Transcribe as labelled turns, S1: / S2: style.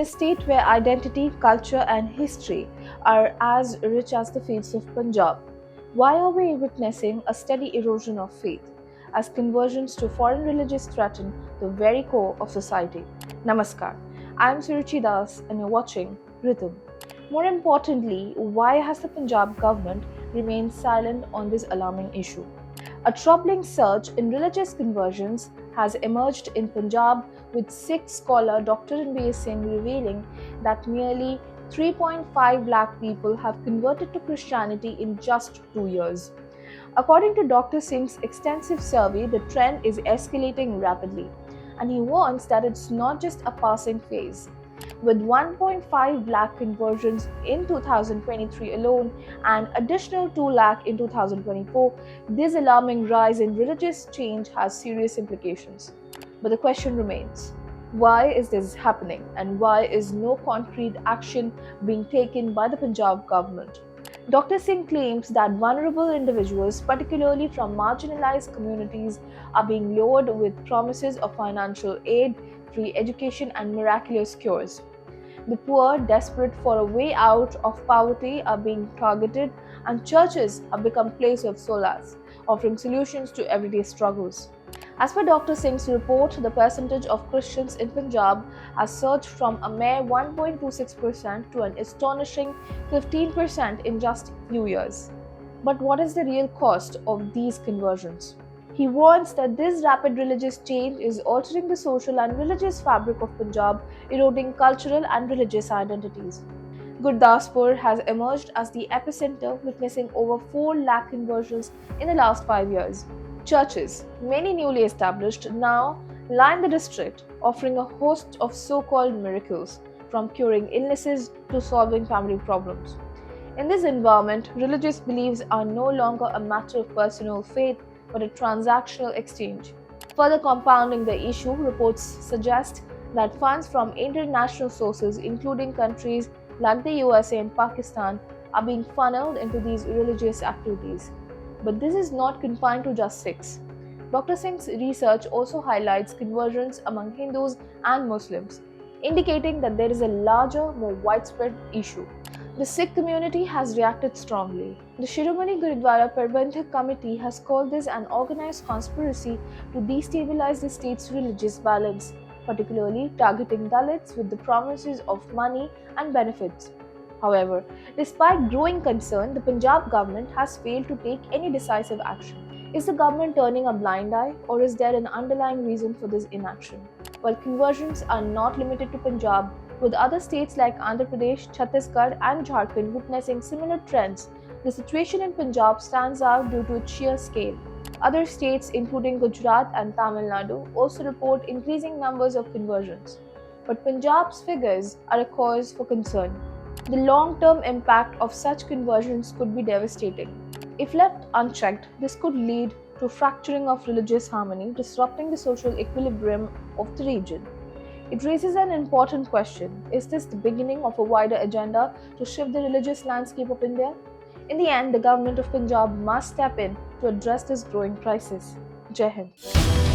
S1: state where identity, culture, and history are as rich as the faiths of Punjab, why are we witnessing a steady erosion of faith as conversions to foreign religions threaten the very core of society? Namaskar, I am Suruchi Das and you're watching Rhythm. More importantly, why has the Punjab government remained silent on this alarming issue? A troubling surge in religious conversions has emerged in Punjab, with Sikh scholar Dr. Ranbir Singh revealing that nearly 3.5 lakh people have converted to Christianity in just 2 years. According to Dr. Singh's extensive survey, the trend is escalating rapidly, and he warns that it's not just a passing phase. With 1.5 lakh conversions in 2023 alone and additional 2 lakh in 2024, this alarming rise in religious change has serious implications. But the question remains, why is this happening and why is no concrete action being taken by the Punjab government? Dr. Singh claims that vulnerable individuals, particularly from marginalized communities, are being lured with promises of financial aid, free education, and miraculous cures. The poor, desperate for a way out of poverty, are being targeted, and churches have become places of solace, offering solutions to everyday struggles. As per Dr. Singh's report, the percentage of Christians in Punjab has surged from a mere 1.26% to an astonishing 15% in just a few years. But what is the real cost of these conversions? He warns that this rapid religious change is altering the social and religious fabric of Punjab, eroding cultural and religious identities. Gurdaspur has emerged as the epicenter, witnessing over 4 lakh conversions in the last 5 years. Churches, many newly established, now line the district, offering a host of so-called miracles, from curing illnesses to solving family problems. In this environment, religious beliefs are no longer a matter of personal faith but a transactional exchange. Further compounding the issue, reports suggest that funds from international sources, including countries like the USA and Pakistan, are being funneled into these religious activities. But this is not confined to just Sikhs. Dr. Singh's research also highlights conversions among Hindus and Muslims, indicating that there is a larger, more widespread issue. The Sikh community has reacted strongly. The Shiromani Gurudwara Prabandhak Committee has called this an organized conspiracy to destabilize the state's religious balance, particularly targeting Dalits with the promises of money and benefits. However, despite growing concern, the Punjab government has failed to take any decisive action. Is the government turning a blind eye, or is there an underlying reason for this inaction? While conversions are not limited to Punjab, with other states like Andhra Pradesh, Chhattisgarh, and Jharkhand witnessing similar trends, the situation in Punjab stands out due to its sheer scale. Other states, including Gujarat and Tamil Nadu, also report increasing numbers of conversions. But Punjab's figures are a cause for concern. The long-term impact of such conversions could be devastating. If left unchecked, this could lead to fracturing of religious harmony, disrupting the social equilibrium of the region. It raises an important question. Is this the beginning of a wider agenda to shift the religious landscape of India? In the end, the government of Punjab must step in to address this growing crisis. Jai Hind.